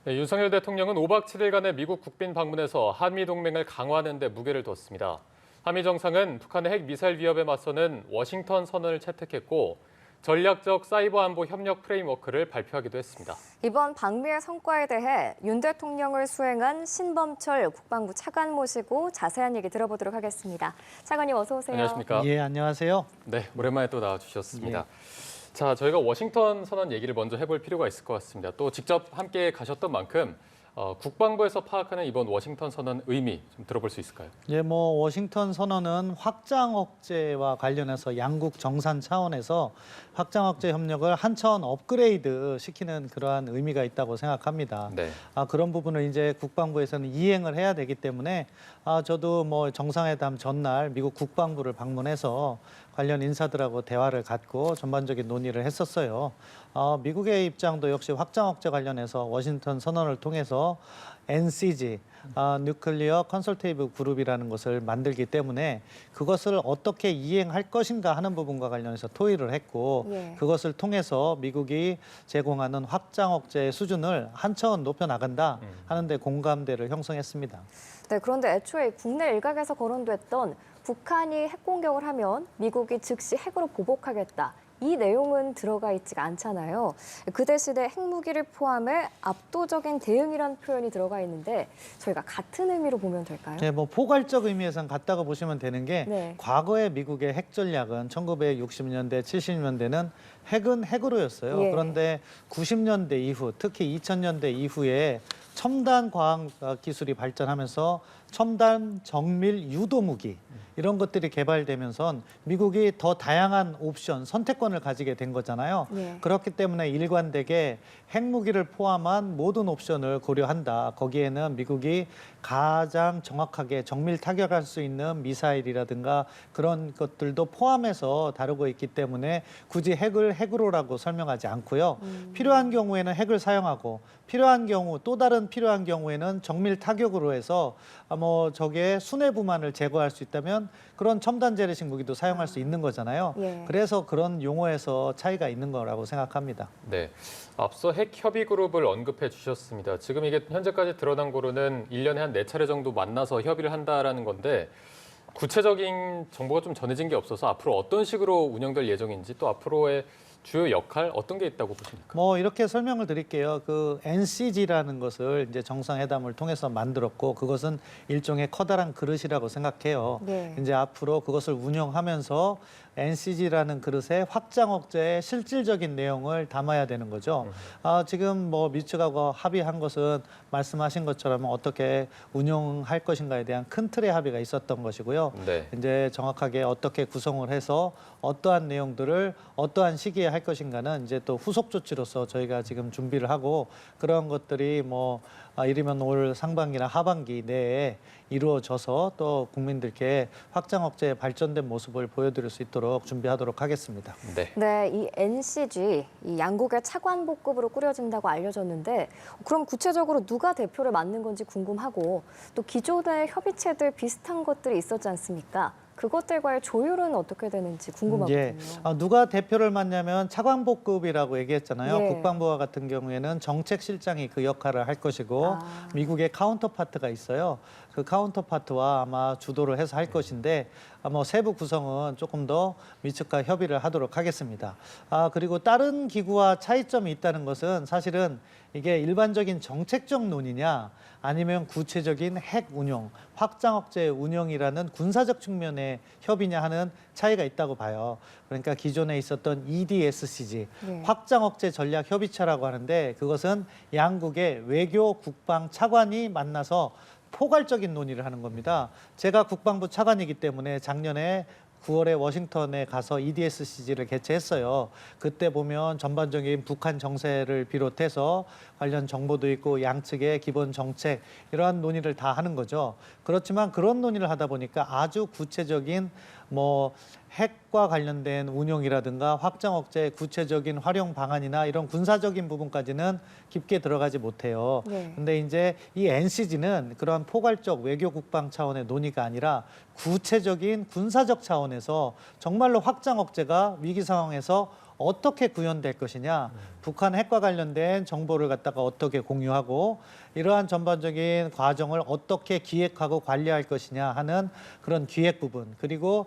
네, 윤석열 대통령은 5박 7일간의 미국 국빈 방문에서 한미 동맹을 강화하는 데 무게를 뒀습니다. 한미 정상은 북한의 핵 미사일 위협에 맞서는 워싱턴 선언을 채택했고 전략적 사이버 안보 협력 프레임워크를 발표하기도 했습니다. 이번 방미의 성과에 대해 윤 대통령을 수행한 신범철 국방부 차관 모시고 자세한 얘기 들어보도록 하겠습니다. 차관님 어서 오세요. 안녕하십니까? 예, 안녕하세요. 네, 오랜만에 또 나와주셨습니다. 자, 저희가 워싱턴 선언 얘기를 먼저 해볼 필요가 있을 것 같습니다. 또 직접 함께 가셨던 만큼 국방부에서 파악하는 이번 워싱턴 선언 의미 좀 들어볼 수 있을까요? 예, 워싱턴 선언은 확장 억제와 관련해서 양국 정상 차원에서 확장 억제 협력을 한 차원 업그레이드 시키는 그러한 의미가 있다고 생각합니다. 네. 그런 부분을 이제 국방부에서는 이행을 해야 되기 때문에 저도 정상회담 전날 미국 국방부를 방문해서 관련 인사들하고 대화를 갖고 전반적인 논의를 했었어요. 미국의 입장도 역시 확장 억제 관련해서 워싱턴 선언을 통해서 NCG, 뉴클리어 컨설테이브 그룹이라는 것을 만들기 때문에 그것을 어떻게 이행할 것인가 하는 부분과 관련해서 토의를 했고 그것을 통해서 미국이 제공하는 확장 억제의 수준을 한 차원 높여 나간다 하는 데 공감대를 형성했습니다. 네, 그런데 애초에 국내 일각에서 거론됐던 북한이 핵 공격을 하면 미국이 즉시 핵으로 보복하겠다. 이 내용은 들어가 있지가 않잖아요. 그 대신에 핵무기를 포함해 압도적인 대응이라는 표현이 들어가 있는데 저희가 같은 의미로 보면 될까요? 네, 포괄적 의미에선 같다고 보시면 되는 게 과거의 미국의 핵 전략은 1960년대, 70년대는 핵은 핵으로였어요. 그런데 90년대 이후, 특히 2000년대 이후에 첨단 과학 기술이 발전하면서 첨단 정밀 유도 무기 이런 것들이 개발되면서 미국이 더 다양한 옵션, 선택권을 가지게 된 거잖아요. 그렇기 때문에 일관되게 핵무기를 포함한 모든 옵션을 고려한다. 거기에는 미국이 가장 정확하게 정밀 타격할 수 있는 미사일이라든가 그런 것들도 포함해서 다루고 있기 때문에 굳이 핵을 핵으로라고 설명하지 않고요. 필요한 경우에는 핵을 사용하고 필요한 경우 또 다른 필요한 경우에는 정밀 타격으로 해서 적의 순회부만을 제거할 수 있다면 그런 첨단 재래식 무기도 사용할 수 있는 거잖아요. 그래서 그런 용어에서 차이가 있는 거라고 생각합니다. 네, 앞서 핵 협의 그룹을 언급해 주셨습니다. 지금 이게 현재까지 드러난 거로는 1년에 한 4차례 정도 만나서 협의를 한다라는 건데 구체적인 정보가 좀 전해진 게 없어서 앞으로 어떤 식으로 운영될 예정인지 또 앞으로의 주요 역할 어떤 게 있다고 보십니까? 이렇게 설명을 드릴게요. 그 NCG라는 것을 이제 정상회담을 통해서 만들었고 그것은 일종의 커다란 그릇이라고 생각해요. 이제 앞으로 그것을 운영하면서 NCG라는 그릇에 확장 억제의 실질적인 내용을 담아야 되는 거죠. 지금 미측하고 합의한 것은 말씀하신 것처럼 어떻게 운영할 것인가에 대한 큰 틀의 합의가 있었던 것이고요. 이제 정확하게 어떻게 구성을 해서 어떠한 내용들을 어떠한 시기에 할 것인가는 이제 또 후속 조치로서 저희가 지금 준비를 하고 그런 것들이 이르면 올 상반기나 하반기 내에 이루어져서 또 국민들께 확장 억제의 발전된 모습을 보여드릴 수 있도록 준비하도록 하겠습니다. 네, 이 NCG, 이 양국의 차관복급으로 꾸려진다고 알려졌는데 그럼 구체적으로 누가 대표를 맡는 건지 궁금하고 또 기존의 협의체들 비슷한 것들이 있었지 않습니까? 그것들과의 조율은 어떻게 되는지 궁금하거든요. 누가 대표를 맡냐면 차관복급이라고 얘기했잖아요. 국방부와 같은 경우에는 정책실장이 그 역할을 할 것이고 미국의 카운터파트가 있어요. 그 카운터파트와 아마 주도를 해서 할 것인데 세부 구성은 조금 더 미측과 협의를 하도록 하겠습니다. 그리고 다른 기구와 차이점이 있다는 것은 사실은 이게 일반적인 정책적 논의냐 아니면 구체적인 핵 운용, 확장 억제 운용이라는 군사적 측면의 협의냐 하는 차이가 있다고 봐요. 그러니까 기존에 있었던 EDSCG, 확장 억제 전략 협의체라고 하는데 그것은 양국의 외교 국방 차관이 만나서 포괄적인 논의를 하는 겁니다. 제가 국방부 차관이기 때문에 작년에 9월에 워싱턴에 가서 EDSCG를 개최했어요. 그때 보면 전반적인 북한 정세를 비롯해서 관련 정보도 있고 양측의 기본 정책 이러한 논의를 다 하는 거죠. 그렇지만 그런 논의를 하다 보니까 아주 구체적인 핵과 관련된 운용이라든가 확장 억제의 구체적인 활용 방안이나 이런 군사적인 부분까지는 깊게 들어가지 못해요. 근데 이제 이 NCG는 그런 포괄적 외교 국방 차원의 논의가 아니라 구체적인 군사적 차원에서 정말로 확장 억제가 위기 상황에서 어떻게 구현될 것이냐, 북한 핵과 관련된 정보를 갖다가 어떻게 공유하고 이러한 전반적인 과정을 어떻게 기획하고 관리할 것이냐 하는 그런 기획 부분, 그리고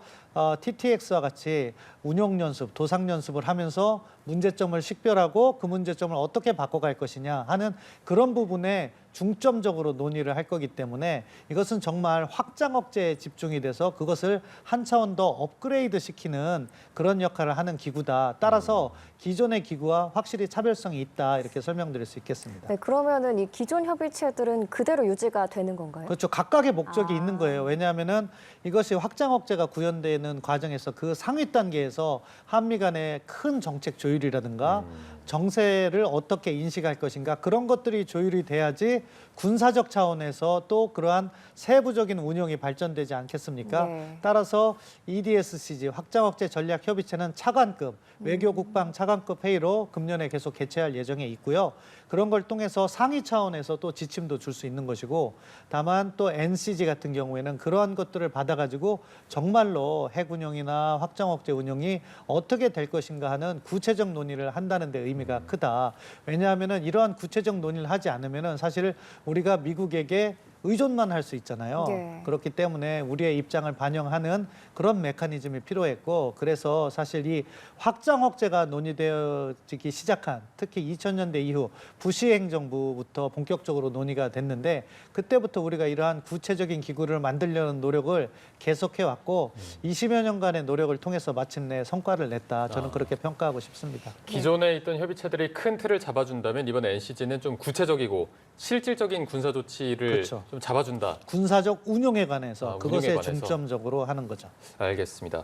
TTX와 같이 운용 연습, 도상 연습을 하면서 문제점을 식별하고 그 문제점을 어떻게 바꿔갈 것이냐 하는 그런 부분에 중점적으로 논의를 할 거기 때문에 이것은 정말 확장 억제에 집중이 돼서 그것을 한 차원 더 업그레이드 시키는 그런 역할을 하는 기구다. 따라서 기존의 기구와 확실히 차별성이 있다, 이렇게 설명드릴 수 있겠습니다. 네, 그러면은 이 기존 협의체들은 그대로 유지가 되는 건가요? 그렇죠. 각각의 목적이 있는 거예요. 왜냐하면은 이것이 확장 억제가 구현되는 과정에서 그 상위 단계에서 한미 간의 큰 정책 조율이라든가 정세를 어떻게 인식할 것인가, 그런 것들이 조율이 돼야지 군사적 차원에서 또 그러한 세부적인 운영이 발전되지 않겠습니까? 네. 따라서 EDSCG 확장 억제 전략 협의체는 차관급 외교 국방 차관급 회의로 금년에 계속 개최할 예정에 있고요. 그런 걸 통해서 상위 차원에서 또 지침도 줄 수 있는 것이고, 다만 또 NCG 같은 경우에는 그러한 것들을 받아가지고 정말로 핵 운영이나 확장 억제 운영이 어떻게 될 것인가 하는 구체적 논의를 한다는 데 의미가 크다. 왜냐하면은 이러한 구체적 논의를 하지 않으면은 사실 우리가 미국에게 의존만 할 수 있잖아요. 네. 그렇기 때문에 우리의 입장을 반영하는 그런 메커니즘이 필요했고, 그래서 사실 이 확장 억제가 논의되어지기 시작한, 특히 2000년대 이후 부시 행정부부터 본격적으로 논의가 됐는데, 그때부터 우리가 이러한 구체적인 기구를 만들려는 노력을 계속해왔고 20여 년간의 노력을 통해서 마침내 성과를 냈다. 저는 그렇게 평가하고 싶습니다. 기존에 있던 협의체들이 큰 틀을 잡아준다면 이번 NCG는 좀 구체적이고 실질적인 군사 조치를 그렇죠. 좀 잡아준다. 군사적 운용에 관해서 그것에 운용에 관해서. 중점적으로 하는 거죠. 알겠습니다.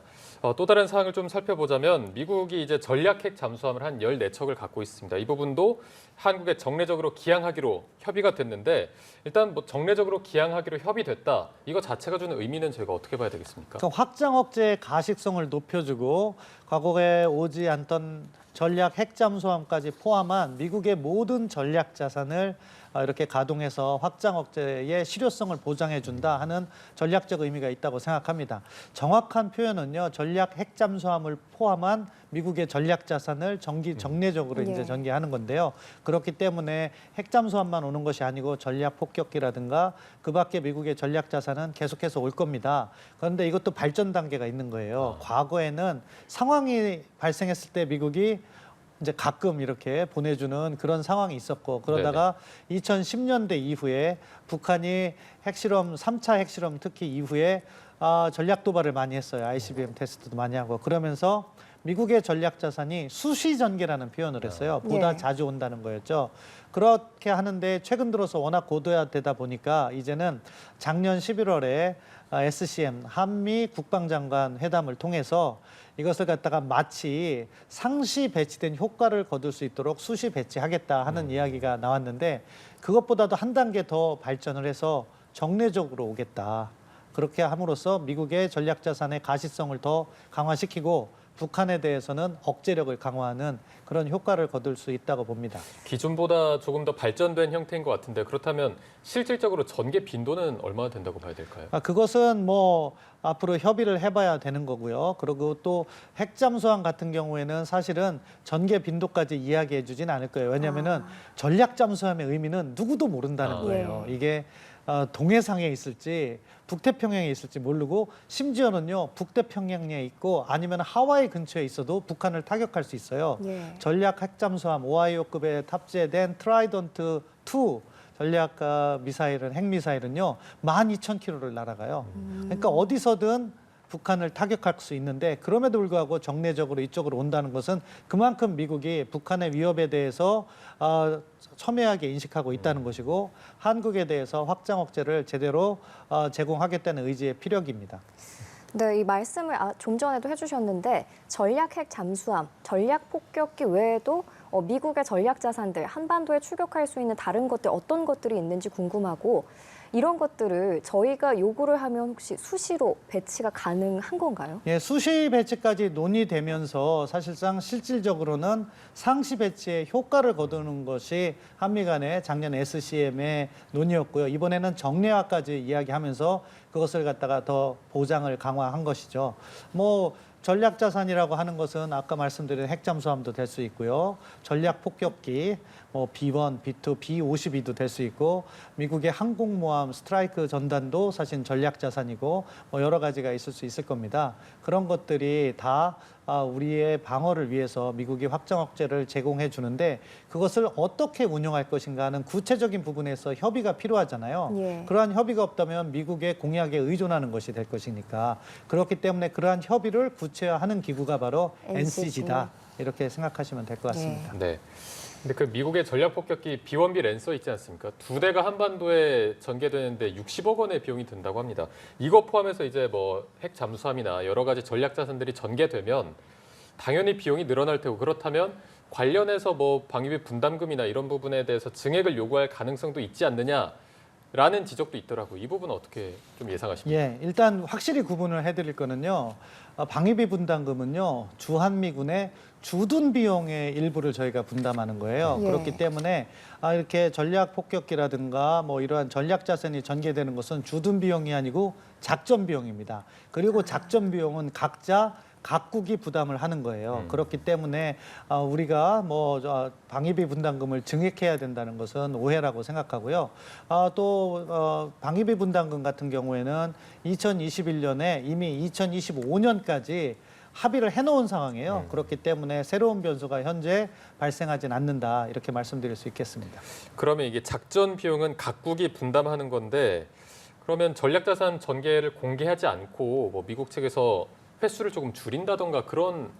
또 다른 사항을 좀 살펴보자면 미국이 이제 전략 핵 잠수함을 한 14척을 갖고 있습니다. 이 부분도 한국에 정례적으로 기항하기로 협의가 됐는데, 일단 뭐 정례적으로 기항하기로 협의됐다. 이거 자체가 주는 의미는 저희가 어떻게 봐야 되겠습니까? 그러니까 확장 억제의 가식성을 높여주고 과거에 오지 않던 전략 핵 잠수함까지 포함한 미국의 모든 전략 자산을 이렇게 가동해서 확장 억제의 실효성을 보장해준다 하는 전략적 의미가 있다고 생각합니다. 정확한 표현은요, 전략 핵 잠수함을 포함한 미국의 전략 자산을 정례적으로 이제 예. 전개하는 건데요. 그렇기 때문에 핵 잠수함만 오는 것이 아니고 전략 폭격기라든가 그밖에 미국의 전략 자산은 계속해서 올 겁니다. 그런데 이것도 발전 단계가 있는 거예요. 과거에는 상황이 발생했을 때 미국이 이제 가끔 이렇게 보내주는 그런 상황이 있었고, 그러다가 2010년대 이후에 북한이 핵실험, 3차 핵실험 특히 이후에 전략 도발을 많이 했어요. ICBM 테스트도 많이 하고. 그러면서 미국의 전략 자산이 수시 전개라는 표현을 했어요. 보다 예. 자주 온다는 거였죠. 그렇게 하는데 최근 들어서 워낙 고도화되다 보니까 이제는 작년 11월에 SCM 한미 국방장관 회담을 통해서 이것을 갖다가 마치 상시 배치된 효과를 거둘 수 있도록 수시 배치하겠다 하는 이야기가 나왔는데, 그것보다도 한 단계 더 발전을 해서 정례적으로 오겠다. 그렇게 함으로써 미국의 전략 자산의 가시성을 더 강화시키고 북한에 대해서는 억제력을 강화하는 그런 효과를 거둘 수 있다고 봅니다. 기존보다 조금 더 발전된 형태인 것 같은데, 그렇다면 실질적으로 전개 빈도는 얼마나 된다고 봐야 될까요? 그것은 뭐 앞으로 협의를 해봐야 되는 거고요. 그리고 또 핵잠수함 같은 경우에는 사실은 전개 빈도까지 이야기해 주진 않을 거예요. 왜냐하면은 전략 잠수함의 의미는 누구도 모른다는 거예요. 예. 이게 동해상에 있을지 북태평양에 있을지 모르고, 심지어는요 북태평양에 있고 아니면 하와이 근처에 있어도 북한을 타격할 수 있어요. 예. 전략 핵잠수함 오하이오급에 탑재된 트라이던트 2 전략 미사일은 핵미사일은요 12,000km를 날아가요. 그러니까 어디서든 북한을 타격할 수 있는데, 그럼에도 불구하고 정례적으로 이쪽으로 온다는 것은 그만큼 미국이 북한의 위협에 대해서 첨예하게 인식하고 있다는 것이고, 한국에 대해서 확장 억제를 제대로 제공하겠다는 의지의 피력입니다. 네, 이 말씀을 좀 전에도 해주셨는데 전략 핵 잠수함, 전략 폭격기 외에도 미국의 전략 자산들, 한반도에 출격할 수 있는 다른 것들 어떤 것들이 있는지 궁금하고, 이런 것들을 저희가 요구를 하면 혹시 수시로 배치가 가능한 건가요? 예, 수시 배치까지 논의되면서 사실상 실질적으로는 상시 배치의 효과를 거두는 것이 한미 간의 작년 SCM의 논의였고요. 이번에는 정례화까지 이야기하면서 그것을 갖다가 더 보장을 강화한 것이죠. 뭐 전략 자산이라고 하는 것은 아까 말씀드린 핵잠수함도 될 수 있고요. 전략 폭격기, 뭐 B1, B2, B52도 될 수 있고 미국의 항공모함 스트라이크 전단도 사실 전략 자산이고 뭐 여러 가지가 있을 수 있을 겁니다. 그런 것들이 다 우리의 방어를 위해서 미국이 확장 억제를 제공해 주는데 그것을 어떻게 운용할 것인가 하는 구체적인 부분에서 협의가 필요하잖아요. 예. 그러한 협의가 없다면 미국의 공약에 의존하는 것이 될 것이니까 그렇기 때문에 그러한 협의를 구체화하는 기구가 바로 NCG다. 이렇게 생각하시면 될 것 같습니다. 네. 근데 그 미국의 전략 폭격기 B1B 랜서 있지 않습니까? 2대가 한반도에 전개되는데 60억 원의 비용이 든다고 합니다. 이거 포함해서 이제 뭐 핵 잠수함이나 여러 가지 전략 자산들이 전개되면 당연히 비용이 늘어날 테고 그렇다면 관련해서 뭐 방위비 분담금이나 이런 부분에 대해서 증액을 요구할 가능성도 있지 않느냐라는 지적도 있더라고요. 이 부분은 어떻게 좀 예상하십니까? 예, 일단 확실히 구분을 해드릴 거는요. 방위비 분담금은요. 주한미군의 주둔 비용의 일부를 저희가 분담하는 거예요. 예. 그렇기 때문에 이렇게 전략 폭격기라든가 뭐 이러한 전략 자산이 전개되는 것은 주둔 비용이 아니고 작전 비용입니다. 그리고 작전 비용은 각국이 부담을 하는 거예요. 그렇기 때문에 우리가 뭐 방위비 분담금을 증액해야 된다는 것은 오해라고 생각하고요. 또 방위비 분담금 같은 경우에는 2021년에 이미 2025년까지 합의를 해놓은 상황이에요. 그렇기 때문에 새로운 변수가 현재 발생하진 않는다 이렇게 말씀드릴 수 있겠습니다. 그러면 이게 작전 비용은 각국이 분담하는 건데 그러면 전략 자산 전개를 공개하지 않고 뭐 미국 측에서 횟수를 조금 줄인다던가 그런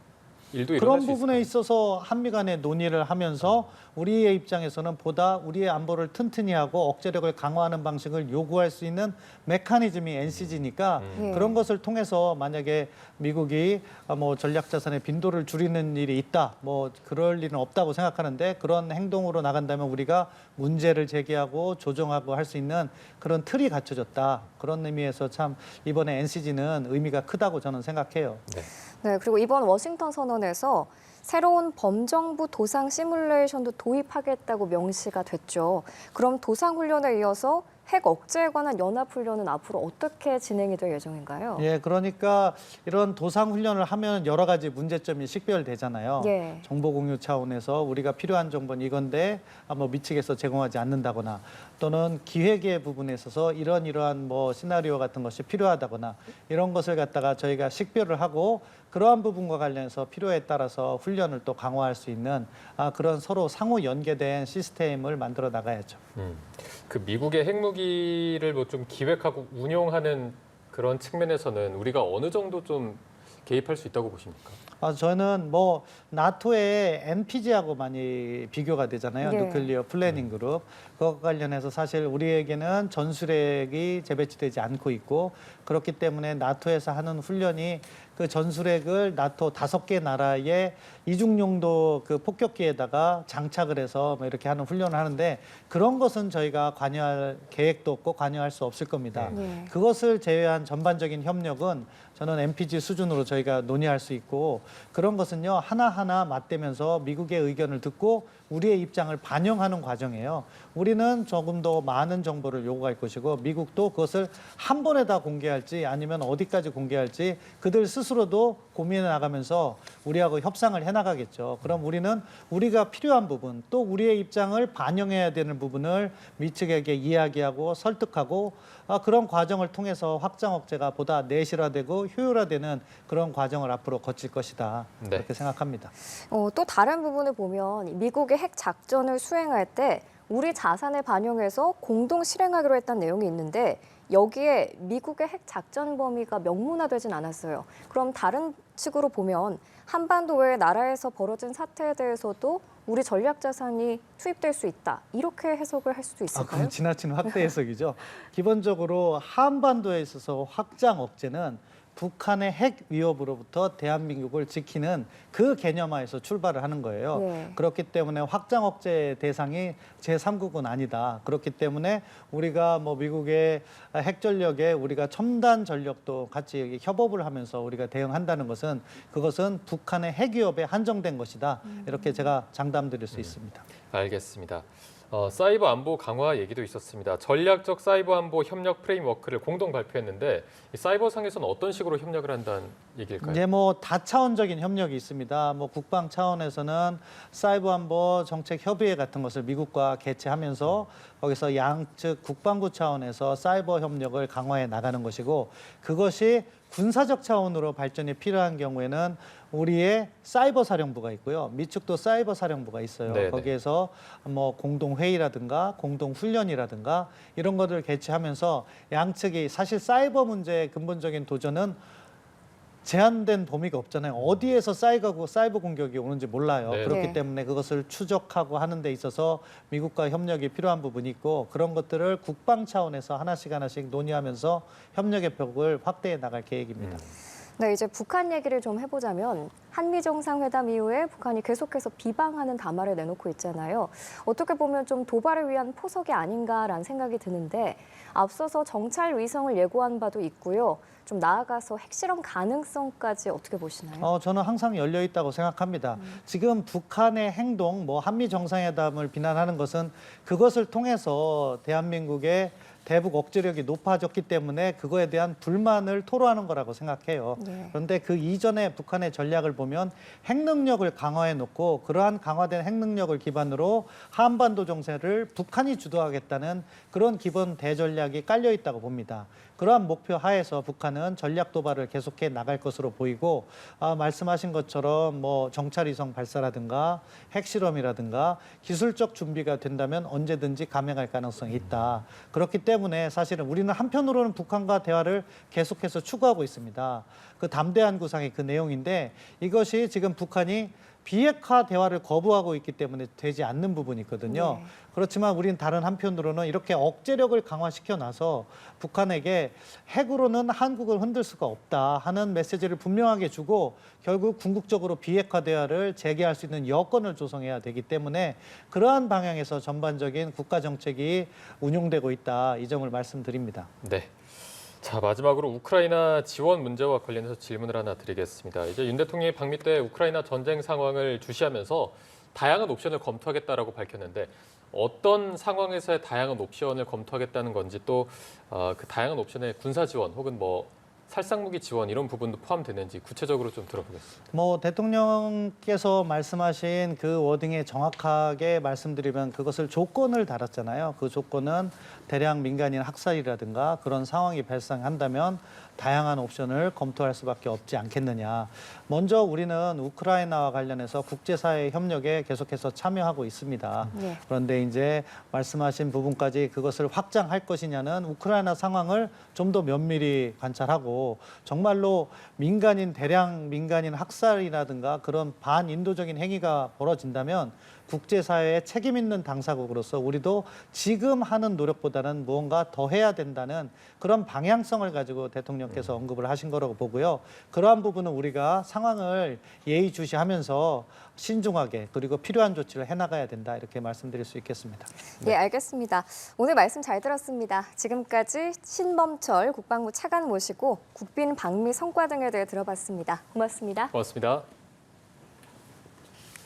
일도 일어날 그런 수 부분에 있을까요? 있어서 한미 간에 논의를 하면서 우리의 입장에서는 보다 우리의 안보를 튼튼히 하고 억제력을 강화하는 방식을 요구할 수 있는 메커니즘이 NCG니까 예. 그런 것을 통해서 만약에 미국이 뭐 전략 자산의 빈도를 줄이는 일이 있다, 뭐 그럴 일은 없다고 생각하는데 그런 행동으로 나간다면 우리가 문제를 제기하고 조정하고 할 수 있는 그런 틀이 갖춰졌다. 그런 의미에서 참 이번에 NCG는 의미가 크다고 저는 생각해요. 네. 네, 그리고 이번 워싱턴 선언에서 새로운 범정부 도상 시뮬레이션도 도입하겠다고 명시가 됐죠. 그럼 도상 훈련에 이어서 핵 억제에 관한 연합훈련은 앞으로 어떻게 진행이 될 예정인가요? 예, 그러니까 이런 도상 훈련을 하면 여러 가지 문제점이 식별되잖아요. 예. 정보 공유 차원에서 우리가 필요한 정보는 이건데 뭐 미측에서 제공하지 않는다거나 또는 기획의 부분에 있어서 이러한 뭐 시나리오 같은 것이 필요하다거나 이런 것을 갖다가 저희가 식별을 하고 그러한 부분과 관련해서 필요에 따라서 훈련을 또 강화할 수 있는 그런 서로 상호 연계된 시스템을 만들어 나가야죠. 그 미국의 핵무기를 뭐 좀 기획하고 운용하는 그런 측면에서는 우리가 어느 정도 좀 개입할 수 있다고 보십니까? 저는 뭐 나토의 NPG하고 많이 비교가 되잖아요. 예. 누클리어 플래닝 그룹. 그것과 관련해서 사실 우리에게는 전술핵이 재배치되지 않고 있고 그렇기 때문에 나토에서 하는 훈련이 그 전술핵을 나토 5개 나라의 이중용도 그 폭격기에다가 장착을 해서 뭐 이렇게 하는 훈련을 하는데 그런 것은 저희가 관여할 계획도 없고 관여할 수 없을 겁니다. 네. 그것을 제외한 전반적인 협력은 저는 MPG 수준으로 저희가 논의할 수 있고 그런 것은요 하나하나 맞대면서 미국의 의견을 듣고 우리의 입장을 반영하는 과정이에요. 우리는 조금 더 많은 정보를 요구할 것이고 미국도 그것을 한 번에 다 공개할지 아니면 어디까지 공개할지 그들 스스로도 고민해 나가면서 우리하고 협상을 해나가겠죠. 그럼 우리는 우리가 필요한 부분 또 우리의 입장을 반영해야 되는 부분을 미측에게 이야기하고 설득하고 그런 과정을 통해서 확장 억제가 보다 내실화되고 효율화되는 그런 과정을 앞으로 거칠 것이다. 네. 그렇게 생각합니다. 또 다른 부분을 보면 미국의 핵 작전을 수행할 때 우리 자산을 반영해서 공동 실행하기로 했다는 내용이 있는데 여기에 미국의 핵 작전 범위가 명문화되진 않았어요. 그럼 다른 측으로 보면 한반도 외의 나라에서 벌어진 사태에 대해서도 우리 전략 자산이 투입될 수 있다. 이렇게 해석을 할 수도 있을까요? 그건 지나친 확대 해석이죠. 기본적으로 한반도에 있어서 확장 억제는 북한의 핵 위협으로부터 대한민국을 지키는 그 개념하에서 출발을 하는 거예요. 네. 그렇기 때문에 확장 억제 대상이 제3국은 아니다. 그렇기 때문에 우리가 뭐 미국의 핵 전력에 우리가 첨단 전력도 같이 협업을 하면서 우리가 대응한다는 것은 그것은 북한의 핵 위협에 한정된 것이다. 이렇게 제가 장담드릴 수 있습니다. 알겠습니다. 사이버 안보 강화 얘기도 있었습니다. 전략적 사이버 안보 협력 프레임워크를 공동 발표했는데 이 사이버상에서는 어떤 식으로 협력을 한다는 얘기일까요? 이제 뭐 다차원적인 협력이 있습니다. 뭐 국방 차원에서는 사이버 안보 정책 협의회 같은 것을 미국과 개최하면서 거기서 양측 국방부 차원에서 사이버 협력을 강화해 나가는 것이고, 그것이 군사적 차원으로 발전이 필요한 경우에는 우리의 사이버 사령부가 있고요. 미측도 사이버 사령부가 있어요. 네네. 거기에서 뭐 공동 회의라든가 공동 훈련이라든가 이런 것들을 개최하면서 양측이, 사실 사이버 문제의 근본적인 도전은 제한된 범위가 없잖아요. 어디에서 사이버 공격이 오는지 몰라요. 네. 그렇기 네. 때문에 그것을 추적하고 하는 데 있어서 미국과 협력이 필요한 부분이 있고, 그런 것들을 국방 차원에서 하나씩 논의하면서 협력의 벽을 확대해 나갈 계획입니다. 네, 이제 북한 얘기를 좀 해보자면 한미 정상회담 이후에 북한이 계속해서 비방하는 담화를 내놓고 있잖아요. 어떻게 보면 좀 도발을 위한 포석이 아닌가라는 생각이 드는데, 앞서서 정찰 위성을 예고한 바도 있고요. 좀 나아가서 핵실험 가능성까지 어떻게 보시나요? 저는 항상 열려 있다고 생각합니다. 지금 북한의 행동, 뭐 한미 정상회담을 비난하는 것은 그것을 통해서 대한민국의 대북 억제력이 높아졌기 때문에 그거에 대한 불만을 토로하는 거라고 생각해요. 네. 그런데 그 이전에 북한의 전략을 보면 핵 능력을 강화해 놓고, 그러한 강화된 핵 능력을 기반으로 한반도 정세를 북한이 주도하겠다는 그런 기본 대전략이 깔려 있다고 봅니다. 그러한 목표 하에서 북한은 전략 도발을 계속해 나갈 것으로 보이고, 말씀하신 것처럼 뭐 정찰위성 발사라든가 핵실험이라든가 기술적 준비가 된다면 언제든지 감행할 가능성이 있다. 그렇기 때문에 사실은 우리는 한편으로는 북한과 대화를 계속해서 추구하고 있습니다. 그 담대한 구상이 그 내용인데, 이것이 지금 북한이 비핵화 대화를 거부하고 있기 때문에 되지 않는 부분이 있거든요. 네. 그렇지만 우리는 다른 한편으로는 이렇게 억제력을 강화시켜 놔서 북한에게 핵으로는 한국을 흔들 수가 없다 하는 메시지를 분명하게 주고, 결국 궁극적으로 비핵화 대화를 재개할 수 있는 여건을 조성해야 되기 때문에 그러한 방향에서 전반적인 국가 정책이 운용되고 있다, 이 점을 말씀드립니다. 네. 자, 마지막으로 우크라이나 지원 문제와 관련해서 질문을 하나 드리겠습니다. 이제 윤 대통령이 방미 때 우크라이나 전쟁 상황을 주시하면서 다양한 옵션을 검토하겠다라고 밝혔는데, 어떤 상황에서의 다양한 옵션을 검토하겠다는 건지, 또 그 다양한 옵션의 군사 지원 혹은 뭐 살상무기 지원 이런 부분도 포함되는지 구체적으로 좀 들어보겠습니다. 뭐 대통령께서 말씀하신 그 워딩에 정확하게 말씀드리면, 그것을 조건을 달았잖아요. 그 조건은 대량 민간인 학살이라든가 그런 상황이 발생한다면 다양한 옵션을 검토할 수밖에 없지 않겠느냐. 먼저 우리는 우크라이나와 관련해서 국제사회 협력에 계속해서 참여하고 있습니다. 네. 그런데 이제 말씀하신 부분까지 그것을 확장할 것이냐는 우크라이나 상황을 좀 더 면밀히 관찰하고, 정말로 대량 민간인 학살이라든가 그런 반인도적인 행위가 벌어진다면 국제사회의 책임 있는 당사국으로서 우리도 지금 하는 노력보다는 무언가 더 해야 된다는 그런 방향성을 가지고 대통령께서 언급을 하신 거라고 보고요. 그러한 부분은 우리가 상황을 예의주시하면서 신중하게, 그리고 필요한 조치를 해나가야 된다, 이렇게 말씀드릴 수 있겠습니다. 네, 알겠습니다. 오늘 말씀 잘 들었습니다. 지금까지 신범철 국방부 차관 모시고 국빈 방미 성과 등에 대해 들어봤습니다. 고맙습니다. 고맙습니다.